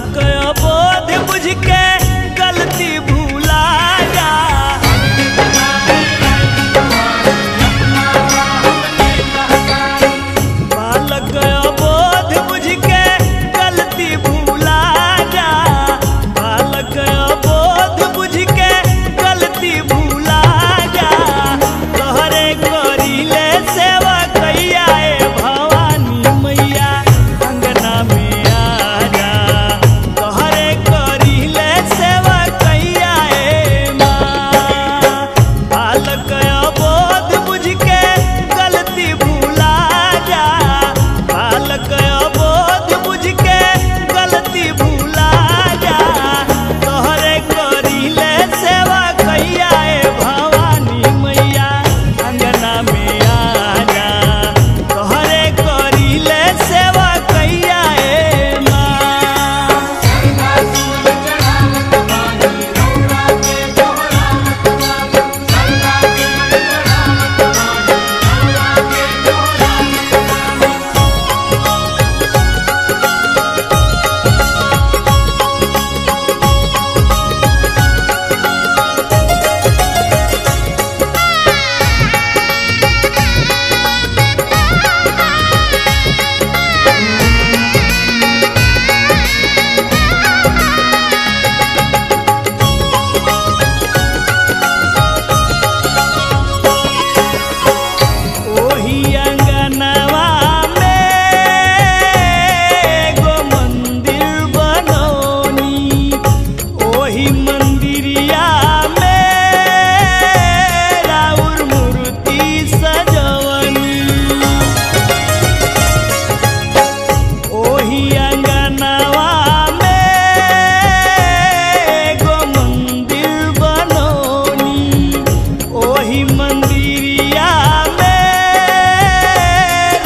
बालक अबोध बुझ के गलती भूला जा। बालक अबोध बुझ के गलती भूला जा। बालक अबोध बुझ के गलती भूला जा। तोहरे करीले सेवा कैया भवानी मैया अंगना में आ जा। तोहरे करीले सेवा कैया माँ। बालक अबोध बुझ के गलती भूला जा। बालक अबोध बुझ के गलती भूला जा। तोहरे करीले सेवा कैया भवानी मैया अंगना में आ जा। तोहरे करीले सेवा कैया माँ। ओही अंगनवा में एगो मंदिर बनौनी। ओही मंदिरिया में राउर मूर्ति सजवनी। ओही अंगनवा में एगो मंदिर बनौनी। ओही मंदिरिया में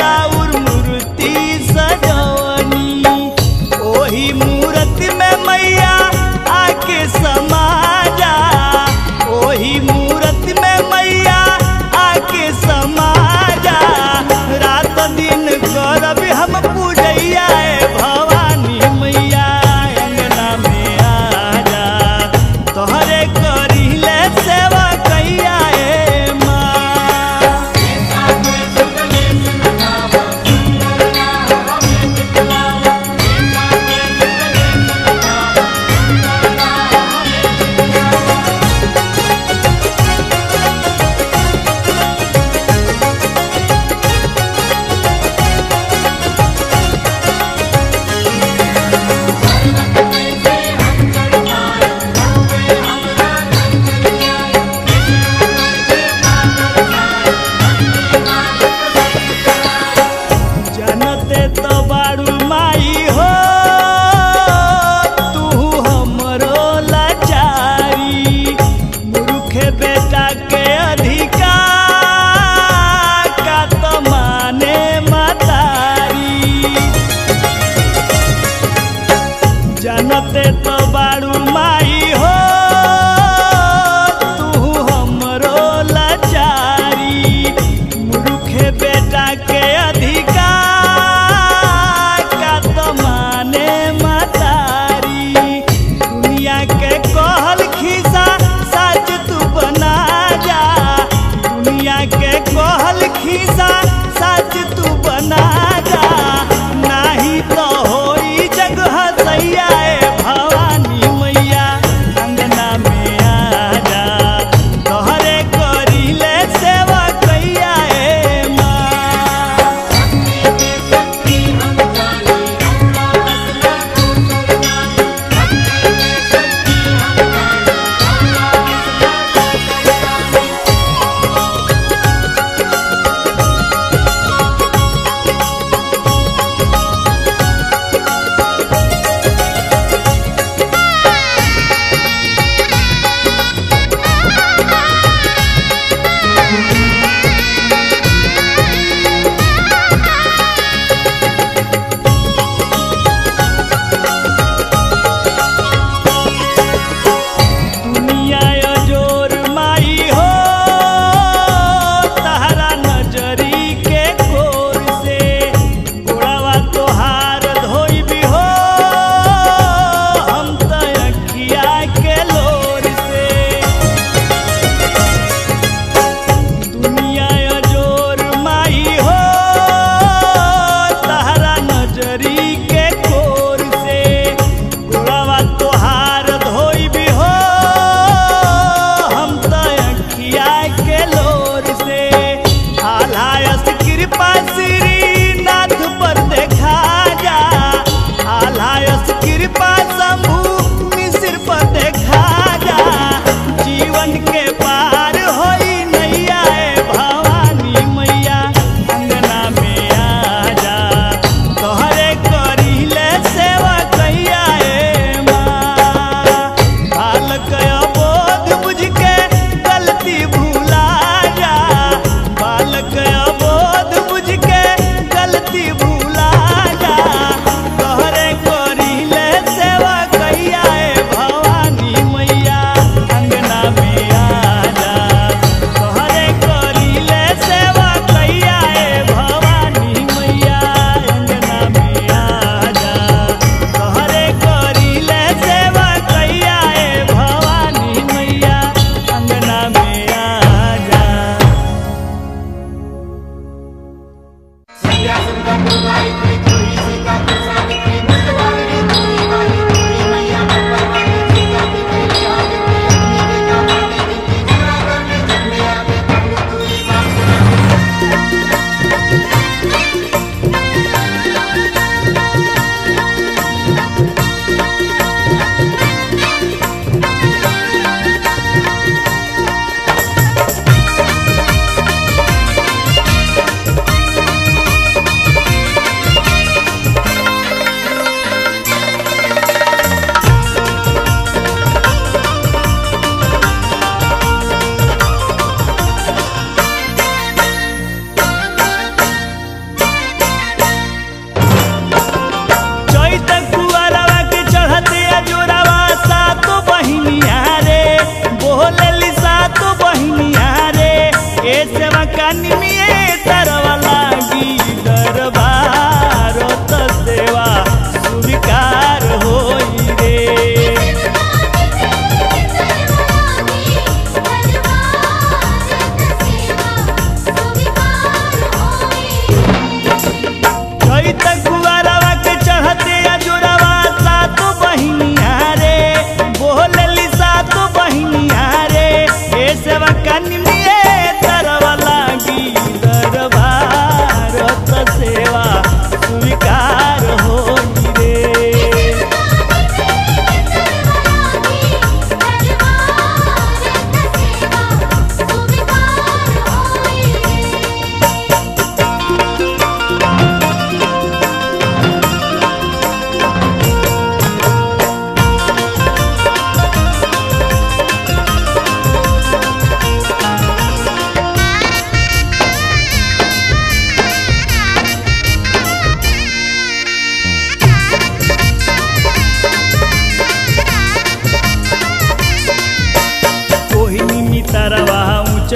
राउर मूर्ति सजवनी। ओही मूर्ति में मैया आके समा जा। ओही मूर्ति में मैया आके समा जा। रात दिन करब हम पूजैया भवानी मैया अंगना में आ जा। तोहरे करीले सेवा कैया माँ। जनते तो बारू माई हो तू हमरो लाचारी। मूर्खे बेटा के अधिकार का तो माने मतारी। जनते तो बारू माई हो तू हमरो लाचारी। मूर्खे बेटा के अधिकार का तो माने मतारी। दुनिया के कहल खिस्सा सच तू बना जा। दुनिया के कहल खिस्सा सच तू बना जा। नाही तो होई जग हसैया भवा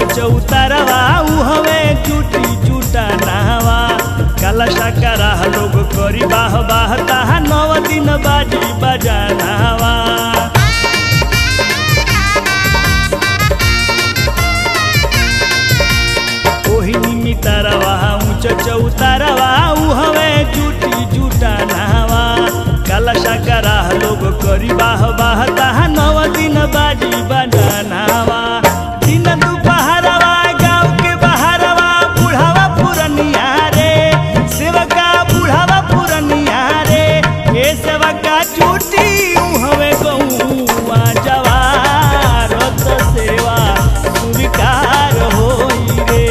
चौतारवा उहवे जुटी जुटा नहवा कलशा करा लोग करी बाह बाह ताहा 9 दिन बाजी बजानावा। ओही निमितारवा चौतारवा उहवे जुटी जुटा नहवा कलशा करा लोग करी बाह बाह ताहा 9 दिन बाजी बजानावा। दिन दुपहरवा गाँव के बहरवा बुढ़ावा पुरनिया रे सेवका बुढ़ावा पुरनिया रे हे सेवका छूटी हवे गौआ जवार तो सेवा स्वीकार होई रे।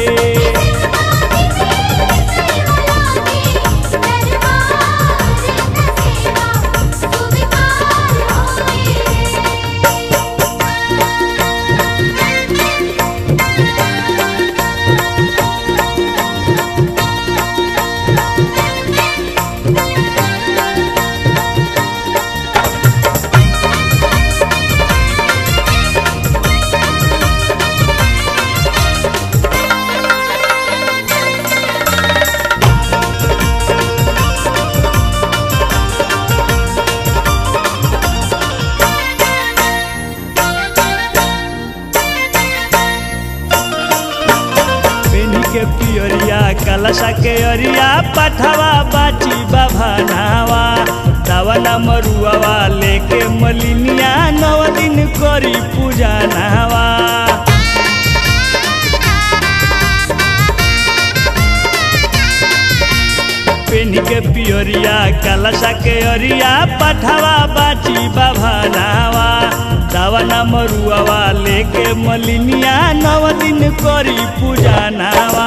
के पियरिया कलशा के अरिया पठवा बाची बभानावा दावना मरुआवा लेके मलिनिया 9 दिन करी पूजा नहवा। पेनी के पियरिया कलशा के अरिया पठवा बाची बभानावा दावना मरुआवा लेके मलिनिया 9 दिन करी पूजा नावा।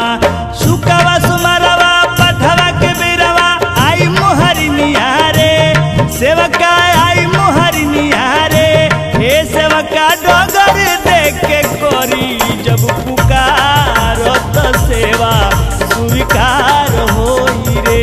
सुकावा सुमारवा पठवा के बेरवा आई मोहरिनिया रे सेवका आई मोहरिनिया रे हे सेवका डगर देख के करी जब पुकार तो सेवा स्वीकार होई रे।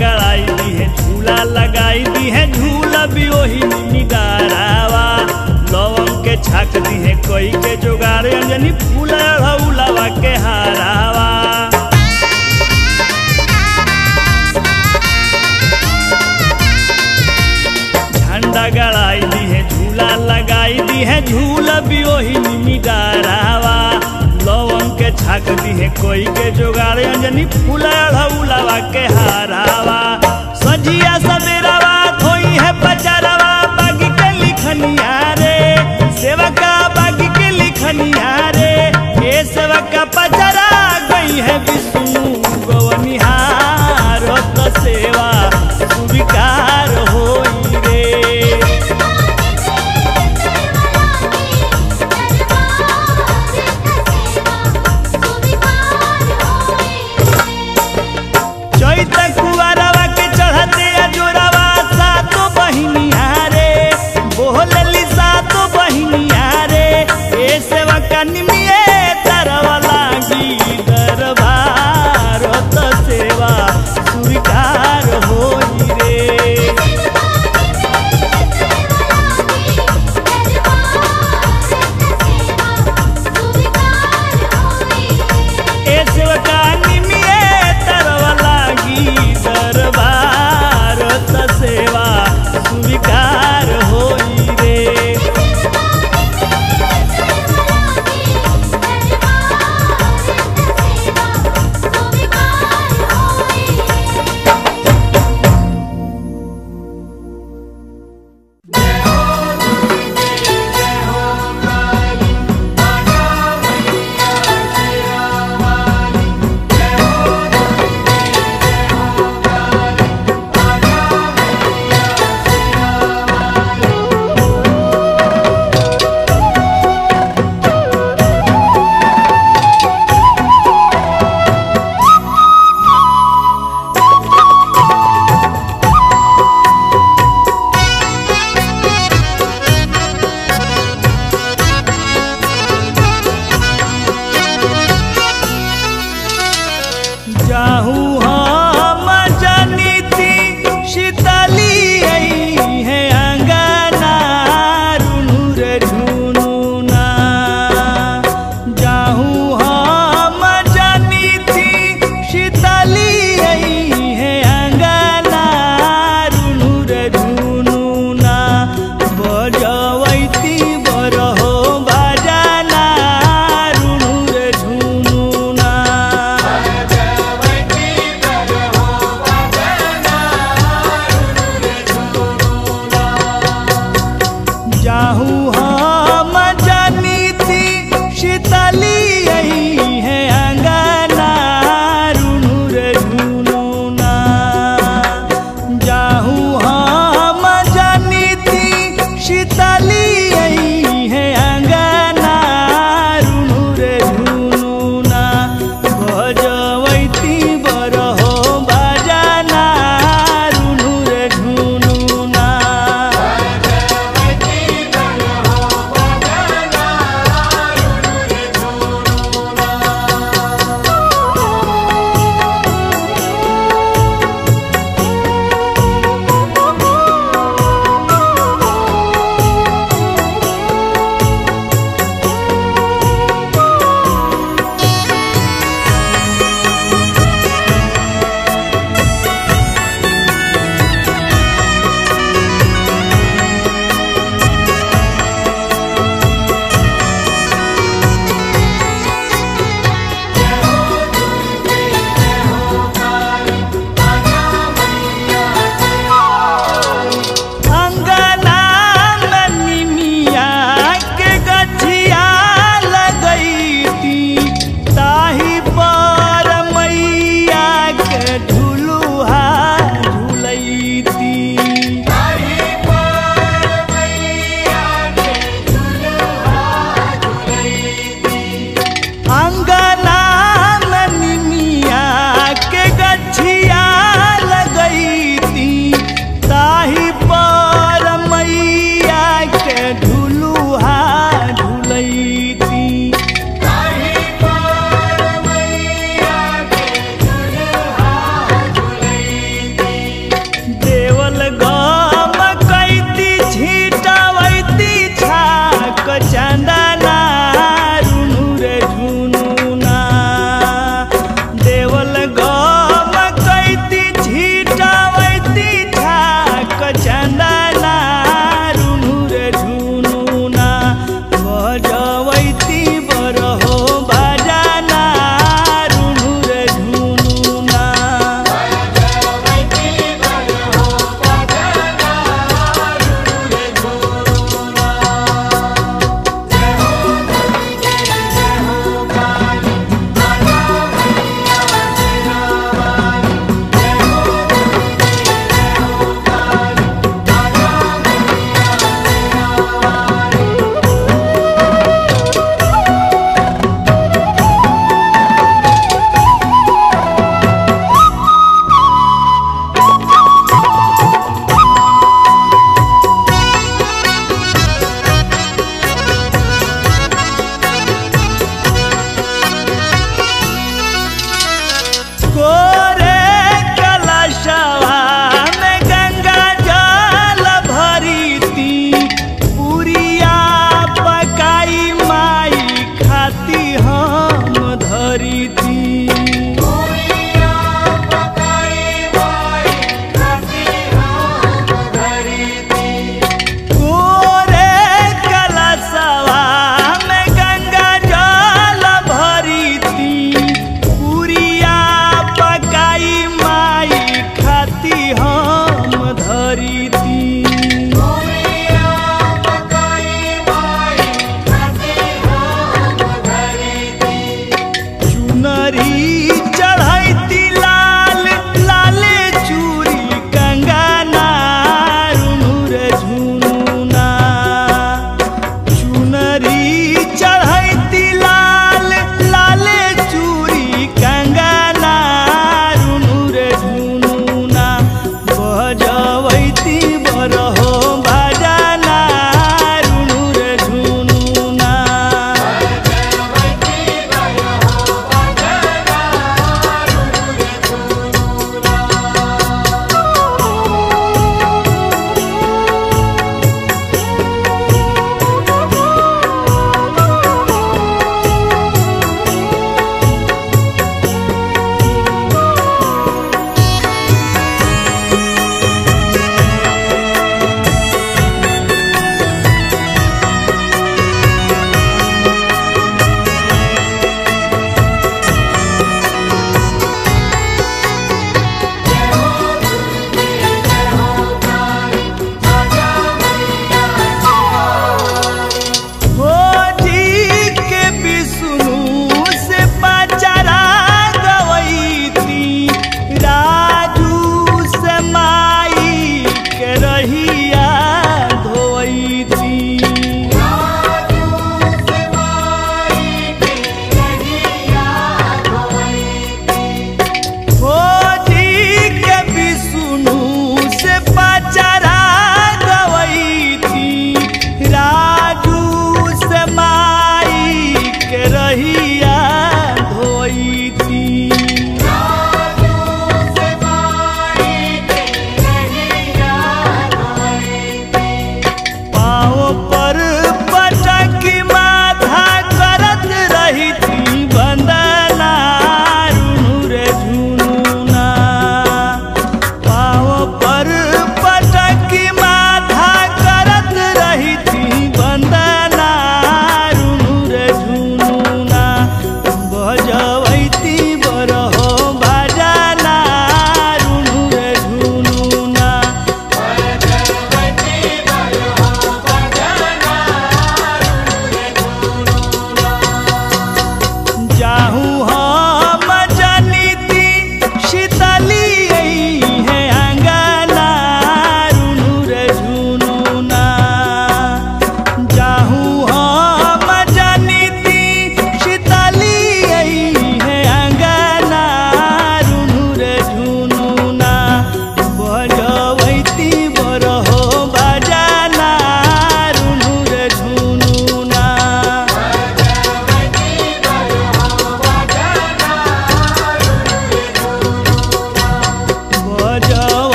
गड़ाई दी है झूला लगाई दी है झूला भी वही निडारावा लवंग के छाक दी है कोई के जोगाड़ अंजनी फूला हौलावा के हारावा। झंडा गड़ाई दी है झूला लगाई दी है झूला भी वही निडारावा लवंग के छाक दी है कोई के जोगाड़ अंजनी फूला हौलावा के हारावा। सजिया सवेरावा खोई है पचारावा बागी के लिखनिया रे सेवका बागी के लिखनिया रे हे सेवका पचरा गई है विष्णु गवनिहार तो सेवा स्वीकार होई रे। कुआरवा के चढ़ते अजोरावा सातो बहिनिया रे बोलली सातो बहिनिया रे ए सेवका निमिये तरवा लागी दरबार जाहू हम जनिती शीतली है अंगना रुनु रे झुनुना जाहू हम जनिती शीतली है अंगना रुनु रे झुनुना बजवैती बरहो बाजाना रुनु रे झुनुना बजवैती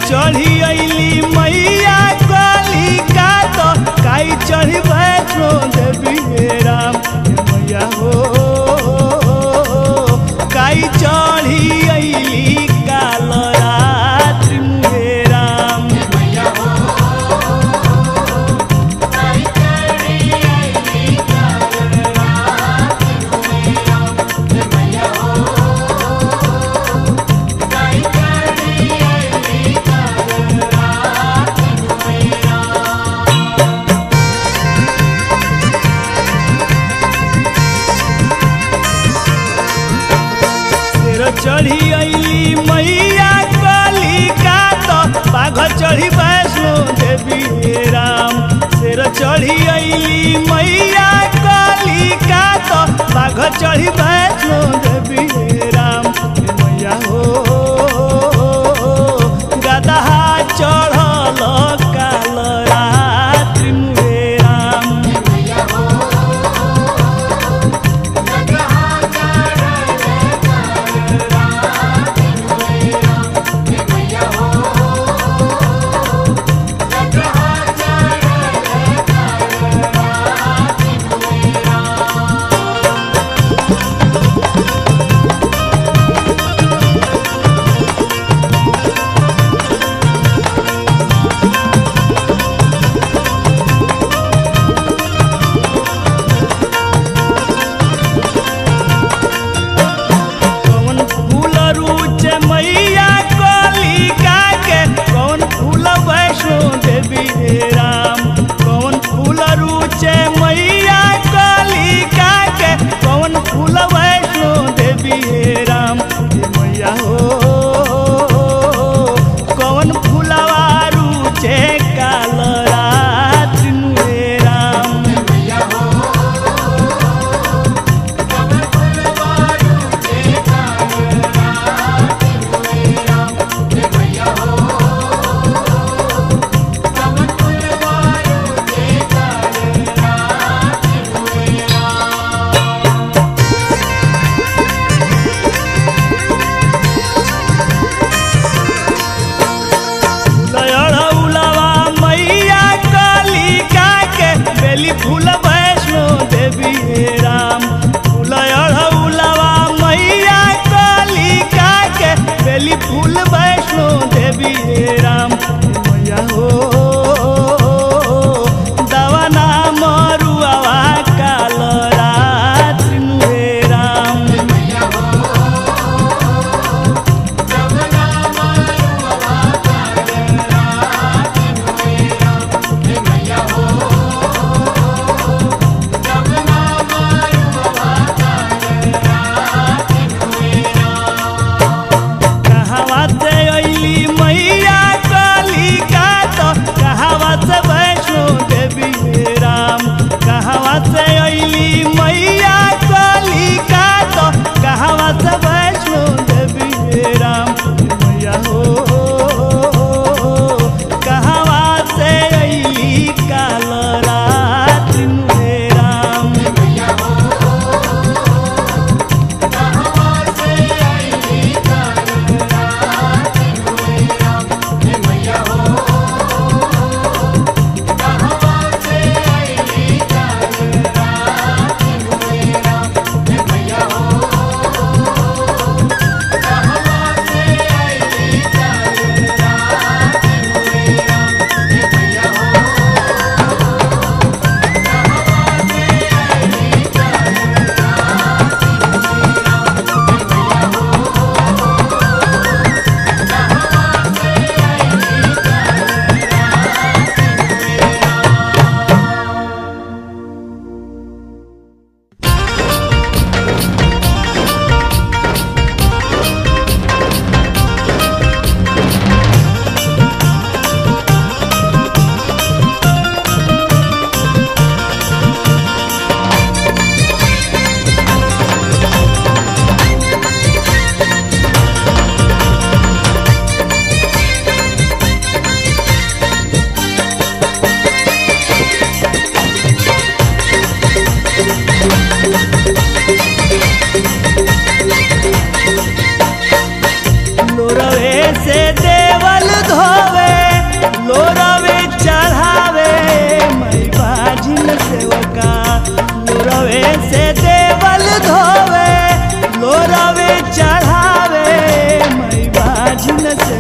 चढ़ी अली मैया काली का तो काई चढ़ी वैष्णो देवी हे राम मैया हो काई चढ़ी अली काल रात्रि हे राम चढ़ी अली मैया काली का तो बाघ चढ़ी वैष्णो देवी हे राम शेर चढ़ी अली मैया काली का तो बाघ चढ़ी वैष्णो देवी हे राम मैया हो गदहा चढ़ल काल रात्रि हे राम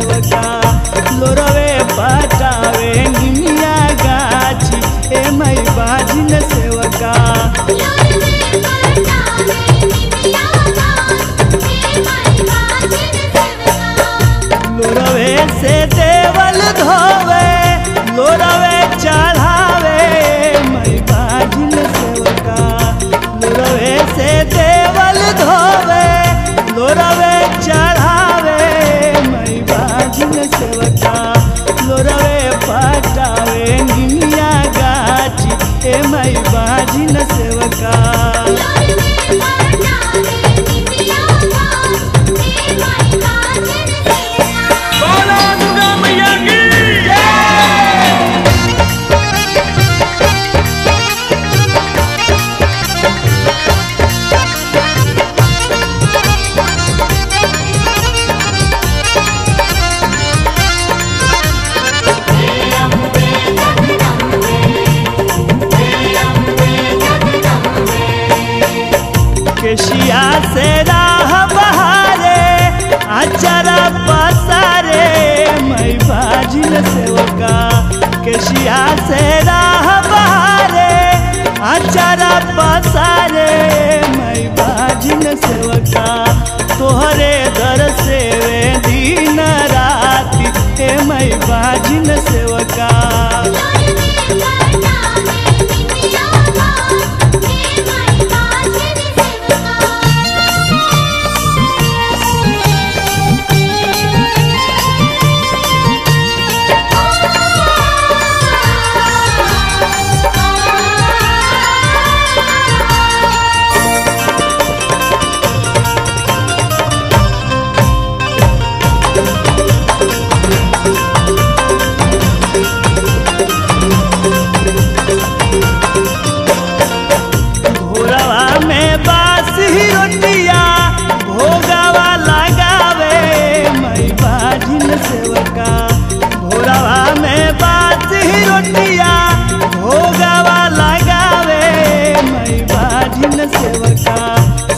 सेवका लोरवे पटावे निमिया गाछी ए मई बाजिन सेवका लोरवे से देवल धोवे लोरवे चढ़ावे मई बाजिन सेवका लोरवे से देवल धोवे लोरवे चढ़ावे मई बाजिन सेवका लोरवे पटावे निमिया गाछी ए मई बाजिन सेवका केशिया से राह बहारे अचरा पसारे मई बाजिन सेवका केशिया से राह बहारे अचरा पसारे मई बाजिन सेवका तोहरे दर से वे दिन राति हे मई बाजिन सेवका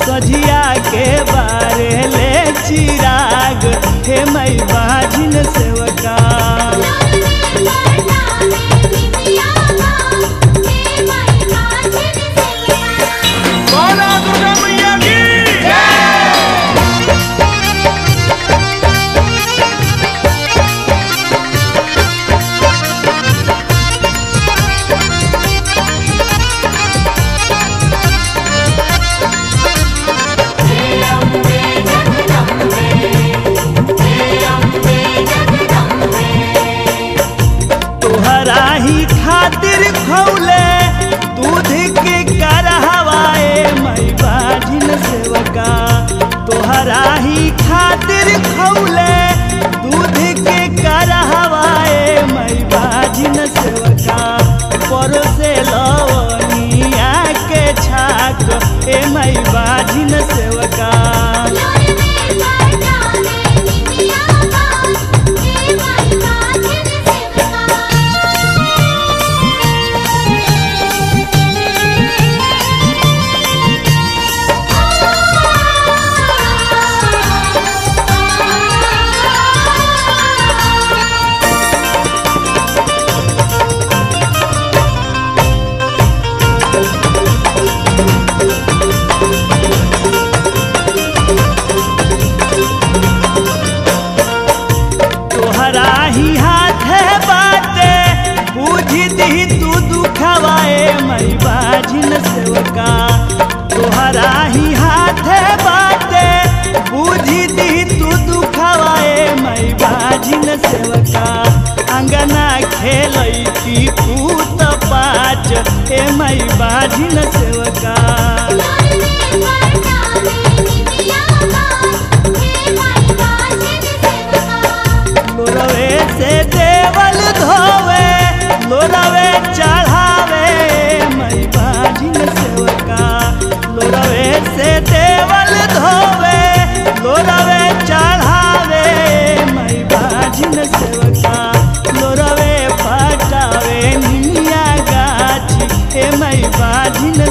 सजिया के बारे ले चिराग हे मई बाजिन सेवका खातिर खौले दूध के करहवाए मई बाजिन सेवका तोहरा ही खातिर खौले दूध के करहवाए मई बाजिन सेवका परोसे लवनिया के छाक ए मई बाजिन सेवका तोहरा ही हाथे बाटे बुझी दी तू दुखवाए मई बाजिन सेवका अंगना खेलती पूत पाँच ए मई बाजिन सेवका लोरवे से देवल धोवे लोरवे चढ़ावे मई बाजिन सेवका लोरवे से देवल धोवे लोरवे चढ़ावे मई बाजिन सेवका लोरवे पटावे निमिया गाछी ए मई बाजिन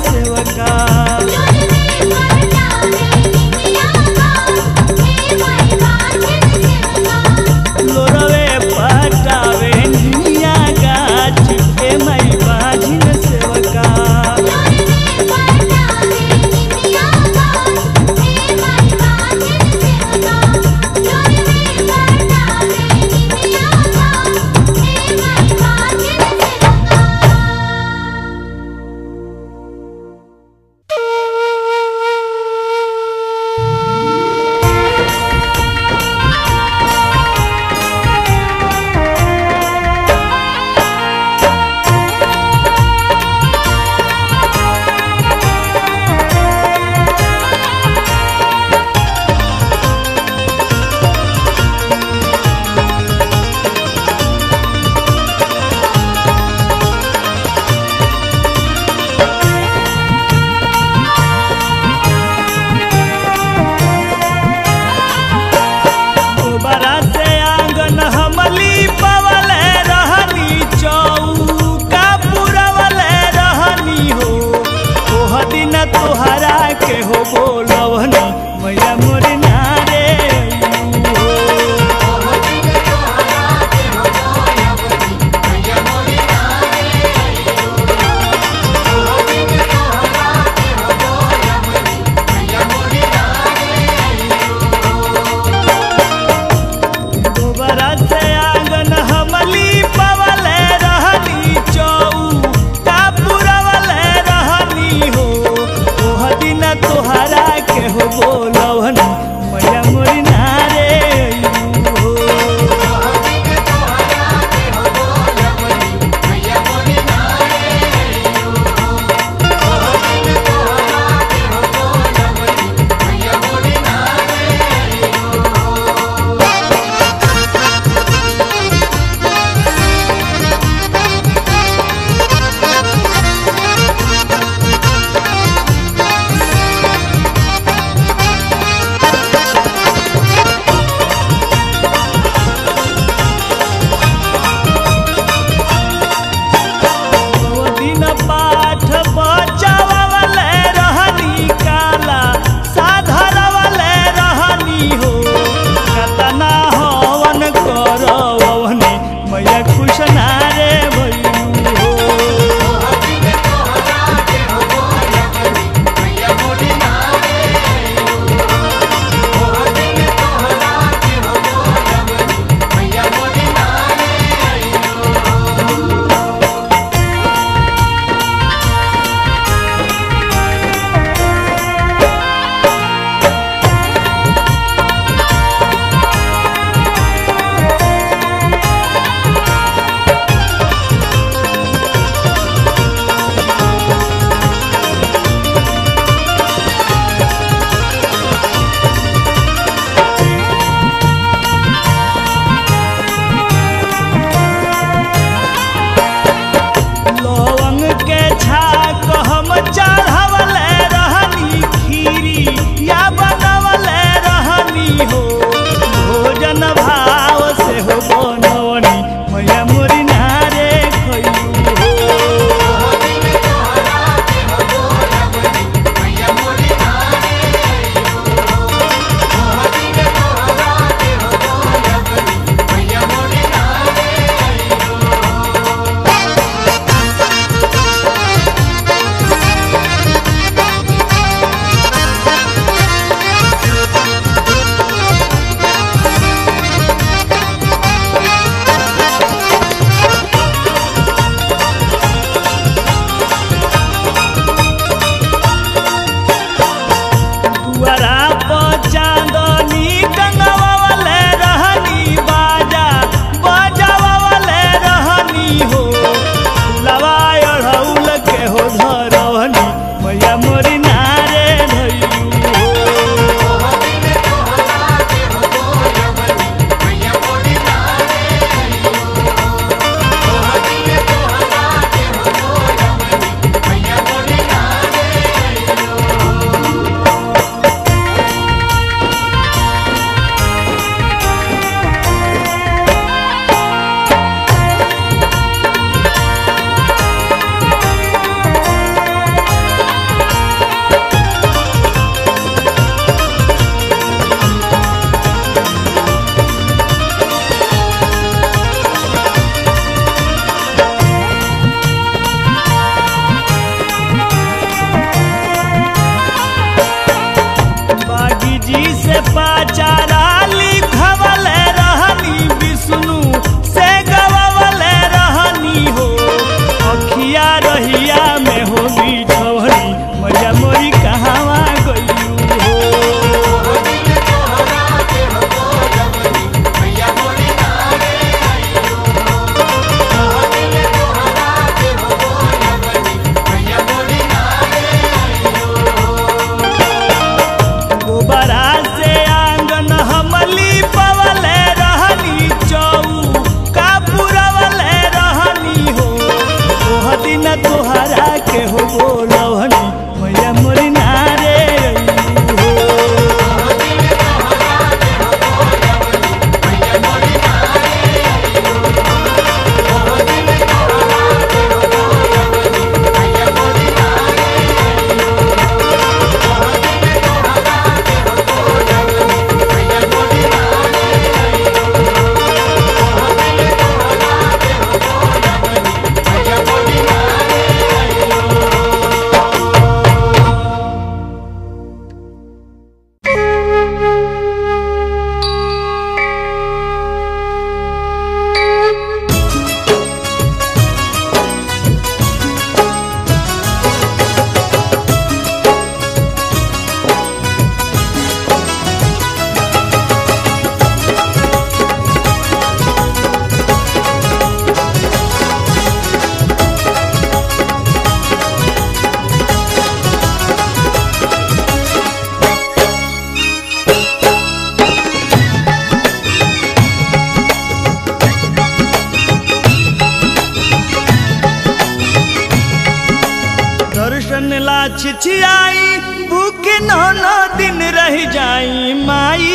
छिछियाई भूखे 9 दिन रह जाई माई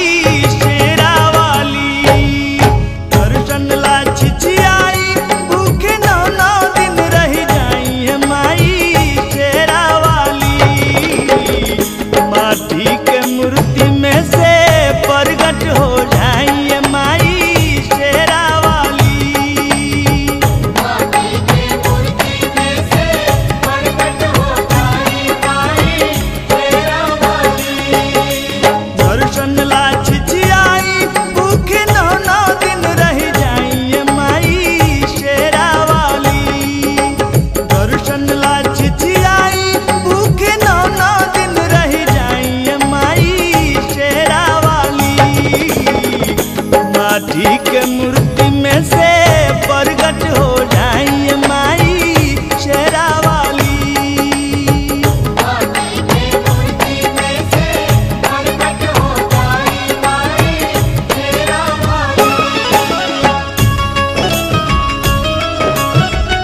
शेरा वाली। दर्शन ला छिछियाई भूखे 9 दिन रह जाई माई शेरा वाली। माटी के मूर्ति में से प्रगट हो जाई माई शेरा के मूर्ति में से प्रगट हो जाई माई शेरा वाली। माटी के मूर्ति में से प्रगट हो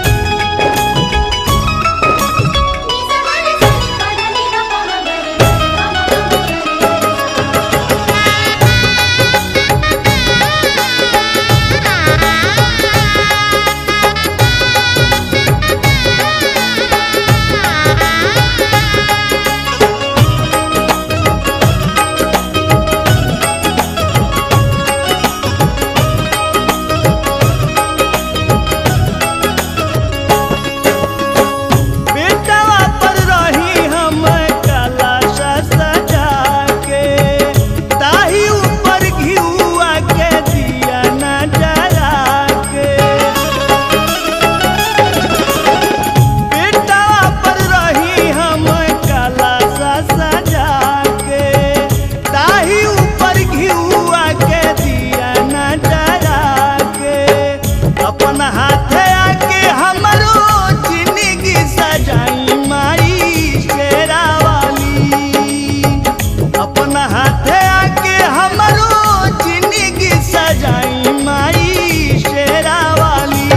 जाई माई शेरा वाली।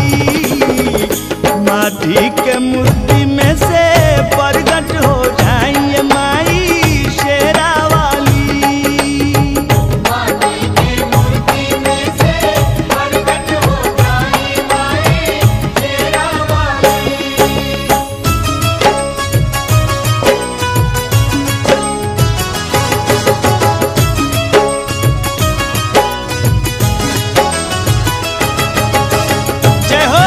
माटी के मूर्ति में से प्रगट हो जाई माई शेरा वाली। माटी के मूर्ति में से प्रगट हो जाई माई शेरा वाली। जय हो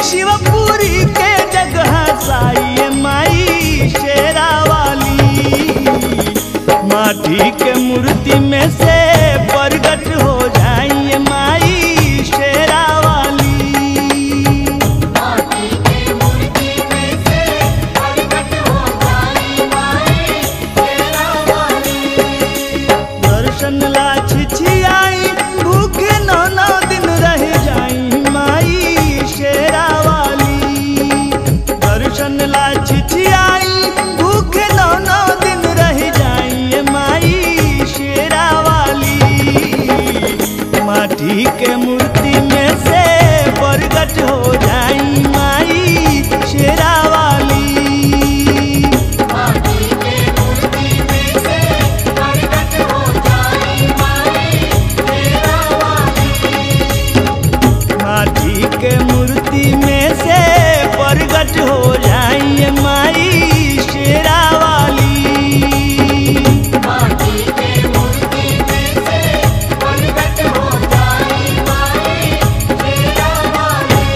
शिवपुरी के जगह साई माई शेरा वाली। माटी के मूर्ति में से प्रगट हो जाई माई शेरा वाली। माटी के मूर्ति में से प्रगट हो जाई माई शेरा वाली। दर्शन ला छिछियाई भूखे 9 दिन रह जाई माई शेरा वाली। दर्शन ला छिछियाई भूखे 9 दिन रह जाई माई शेरा वाली। माटी के मूर्ति में से प्रगट हो जाई माई शेरा वाली। माटी के मूर्ति में से प्रगट हो जाई माई शेरा वाली। माटी के मूर्ति में से प्रगट हो जाई माई शेरा वाली। माटी के मूर्ति में से प्रगट हो जाई माई शेरा वाली।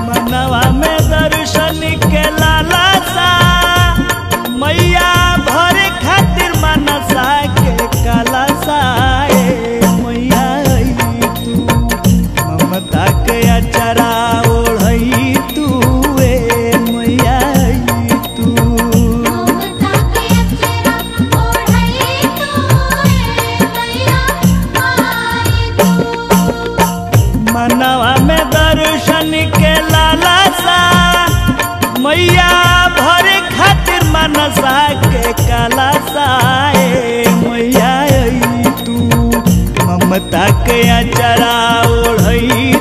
मनवा में दर्शन के लालसा मैया भरे खातिर मनसा के कलसा। मैया आई तू ममता के अचरा ओढ़ई तू। मैया आई तू ममता के अचरा ओढ़ई तू। मैया आई तू। मनवा में दर्शन के लालसा मैया भरे खातिर मनसा के कलसा। मैया आई तू ममता के अचरा ओढ़ई